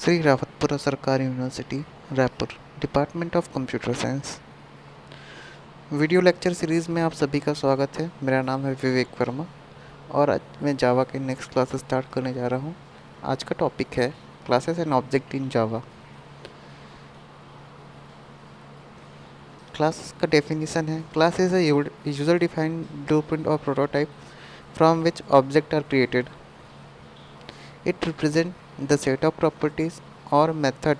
श्री रावतपुरा सरकारी university Raipur, department of computer science. Video lecture series में आप सभी का स्वागत है। मेरा नाम है विवेक वर्मा और आज मैं जावा के नेक्स्ट क्लासेस स्टार्ट करने जा रहा हूँ। आज का टॉपिक है classes and object in Java. Class का डेफिनेशन है, class is a user defined blueprint or prototype from which object are created. It represent the set of properties or method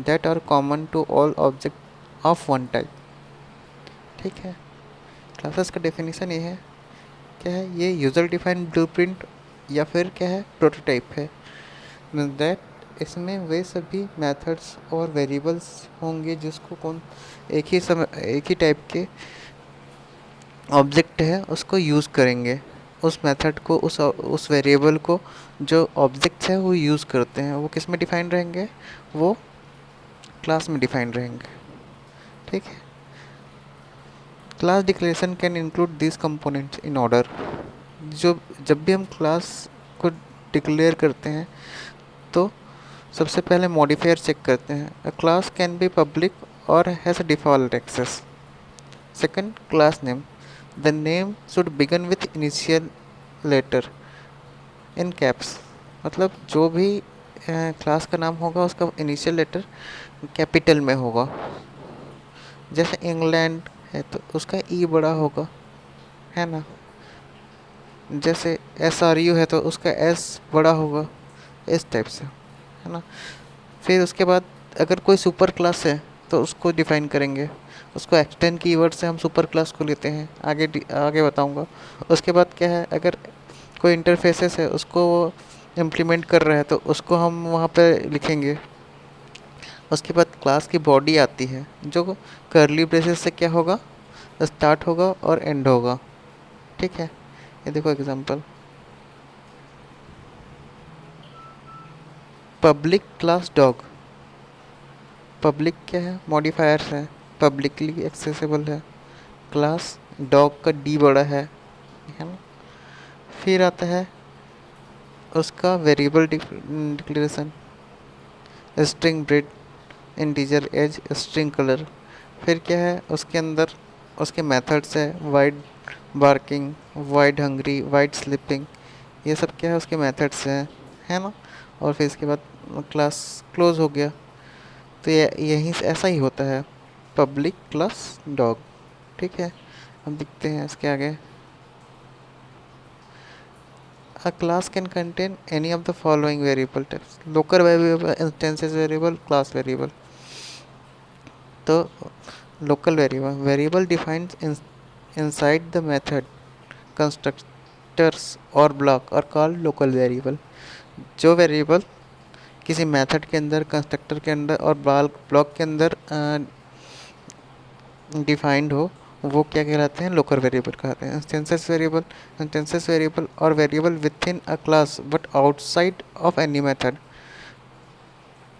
that are common to all object of one type। ठीक है, classes का definition ये है, क्या है ये user defined blueprint या फिर क्या है प्रोटोटाइप है। दैट इसमें वे सभी मेथड्स और वेरिएबल्स होंगे जिसको एक ही टाइप के ऑब्जेक्ट है उसको यूज़ करेंगे। उस मेथड को उस वेरिएबल को जो ऑब्जेक्ट्स है वो यूज़ करते हैं, वो किस में डिफाइन रहेंगे, वो क्लास में डिफाइन रहेंगे। ठीक है, class declaration can include this components in order. जब भी हम क्लास को डिक्लेयर करते हैं तो सबसे पहले मॉडिफायर चेक करते हैं। A class can be public or has default access. Second, class name. The name should begin with initial letter in caps. मतलब जो भी क्लास का नाम होगा उसका इनिशियल लेटर कैपिटल में होगा। जैसे इंग्लैंड है तो उसका ई बड़ा होगा, है ना। जैसे SRU है तो उसका S बड़ा होगा, इस टाइप से, है ना। फिर उसके बाद अगर कोई सुपर क्लास है तो उसको डिफाइन करेंगे। उसको एक्सटेंड कीवर्ड से हम सुपर क्लास को लेते हैं, आगे बताऊंगा। उसके बाद क्या है, अगर कोई इंटरफेसेस है उसको इम्प्लीमेंट कर रहा है तो उसको हम वहाँ पे लिखेंगे। उसके बाद क्लास की बॉडी आती है जो कर्ली ब्रेसेस से क्या होगा, स्टार्ट होगा और एंड होगा। ठीक है, ये देखो example. Public class dog. Public क्या है, मॉडिफायर्स है, पब्लिकली एक्सेसिबल है। क्लास डॉग का डी बड़ा है ना। फिर आता है उसका variable declaration, string breed, integer age, string colour. फिर क्या है उसके अंदर उसके मेथड्स है, void barking, void hungry, void sleeping. ये सब क्या है उसके मेथड्स हैं, है ना। और फिर इसके बाद क्लास क्लोज हो गया। तो ये यहीं से ऐसा ही होता है, पब्लिक क्लास डॉग। ठीक है, अब देखते हैं इसके आगे। A class can contain any of the following variable types: local variable, instances variable, class variable। तो local variable defined inside the method, constructors और block are called local variable। जो वेरिएबल किसी मेथड के अंदर, कंस्ट्रक्टर के अंदर और block के अंदर डिफाइंड हो वो क्या कहलाते हैं, लोकल वेरिएबल कहलाते हैं। इंस्टेंसेस वेरिएबल और variable with in a class but outside of any method.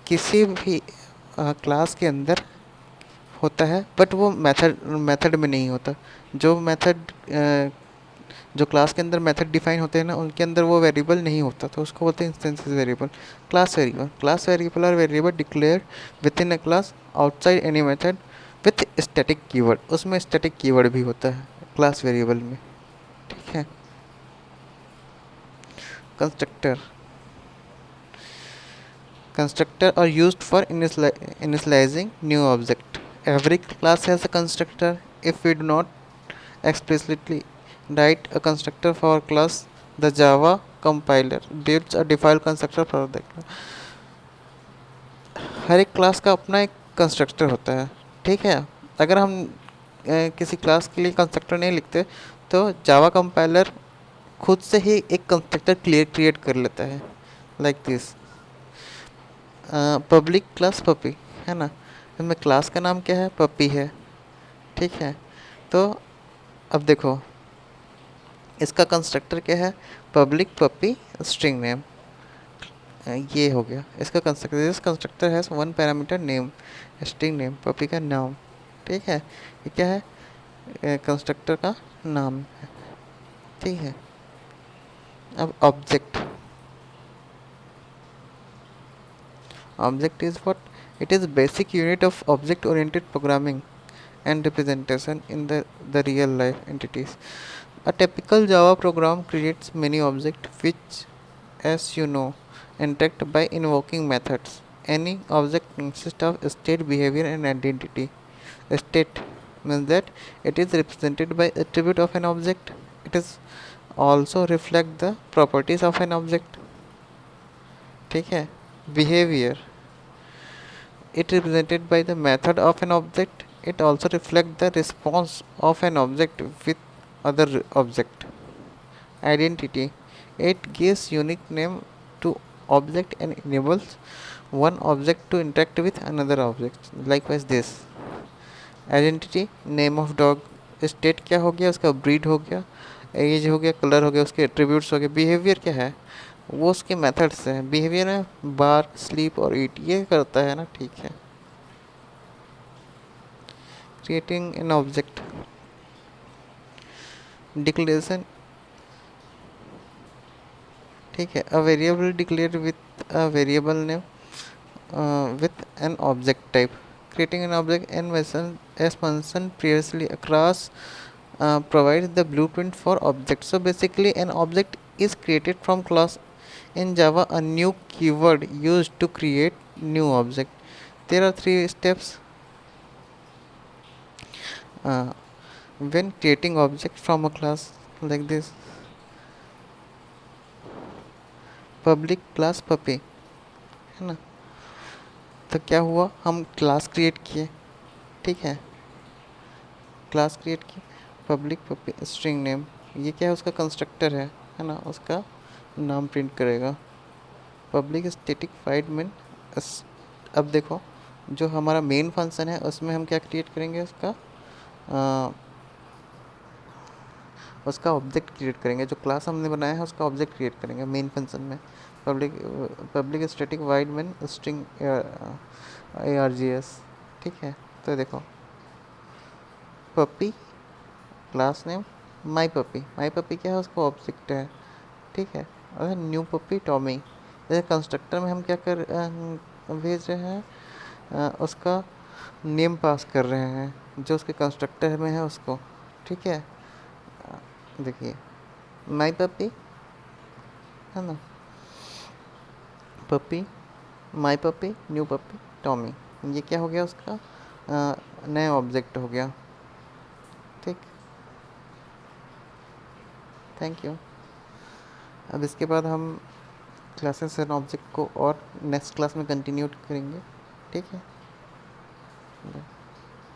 किसी भी क्लास के अंदर होता है बट वो मेथड में नहीं होता। जो मेथड जो क्लास के अंदर मेथड डिफाइन होते हैं ना, उनके अंदर वो वेरिएबल नहीं होता, तो उसको बोलते हैं इंस्टेंसेस वेरिएबल। क्लास वेरिएबल और variable declare within a class outside any method with static keyword. उसमें स्टैटिक कीवर्ड भी होता है क्लास वेरिएबल में। ठीक है, constructor. Constructor are used for initializing new object. Every class has a constructor. If we do not explicitly write a constructor for a class, the Java compiler builds a default constructor for the class। हर एक class का अपना एक constructor होता है। ठीक है, अगर हम किसी क्लास के लिए कंस्ट्रक्टर नहीं लिखते तो जावा कंपाइलर खुद से ही एक कंस्ट्रक्टर क्रिएट कर लेता है, like this. Public class puppy, है ना। इसमें क्लास का नाम क्या है, पपी है। ठीक है, तो अब देखो इसका कंस्ट्रक्टर क्या है, पब्लिक पपी स्ट्रिंग नेम। ये हो गया इसका constructor. This constructor has one parameter name, string name, puppy का नाम। ठीक है, ये क्या है, कंस्ट्रक्टर का नाम है। ठीक है, अब object. Object is what? It is basic unit of object oriented programming and representation in the real life entities. A typical Java program creates many objects which, as you know, interact by invoking methods. Any object consists of state, behavior, and identity. A state means that it is represented by attribute of an object. It is also reflect the properties of an object. ठीक है. Behavior, it represented by the method of an object. It also reflects the response of an object with other object. Identity, it gives unique name to object and enables one object to interact with another object. Likewise this identity, name of dog, state क्या हो गया, उसका breed हो गया, as हो गया, colour हो गया, उसके एट्रीब्यूट्स हो गए। बिहेवियर क्या है, वो उसके मेथड्स हैं। बिहेवियर में बार, स्लीप और ईट ये करता है ना, ठीक है। क्रिएटिंग एन ऑब्जेक्ट, डिक्लेरेशन, ठीक है। A variable declare with a variable name with an object type. Creating an object and as mentioned previously across provides the blueprint for object. So basically an object is created from class. In Java, a new keyword used to create new object. There are 3 steps uh, when creating object from a class, like this. Public class puppy है ना। तो क्या हुआ, हम class create किए, ठीक है। Class create की पब्लिक पपी स्ट्रिंग नेम, ये क्या है, उसका कंस्ट्रक्टर है ना, उसका नाम प्रिंट करेगा। Public static wide main. अब देखो, जो हमारा मेन फंक्शन है उसमें हम क्या क्रिएट करेंगे, उसका ऑब्जेक्ट क्रिएट करेंगे। जो क्लास हमने बनाया है उसका ऑब्जेक्ट क्रिएट करेंगे मेन फंक्शन में। Public static wide main string ARGS, ठीक है। तो देखो puppy class name my puppy क्या है, उसका ऑब्जेक्ट है, ठीक है। और न्यू पपी टॉमी, जैसे कंस्ट्रक्टर में हम क्या कर भेज रहे हैं, उसका नेम पास कर रहे हैं जो उसके कंस्ट्रक्टर में है उसको, ठीक है। देखिए माई पपी है ना, पपी, माई पपी, न्यू पपी, टॉमी, ये क्या हो गया, उसका नया ऑब्जेक्ट हो गया, ठीक। Thank you. अब इसके बाद हम क्लासेस एंड ऑब्जेक्ट को और नेक्स्ट क्लास में कंटिन्यू करेंगे, ठीक है।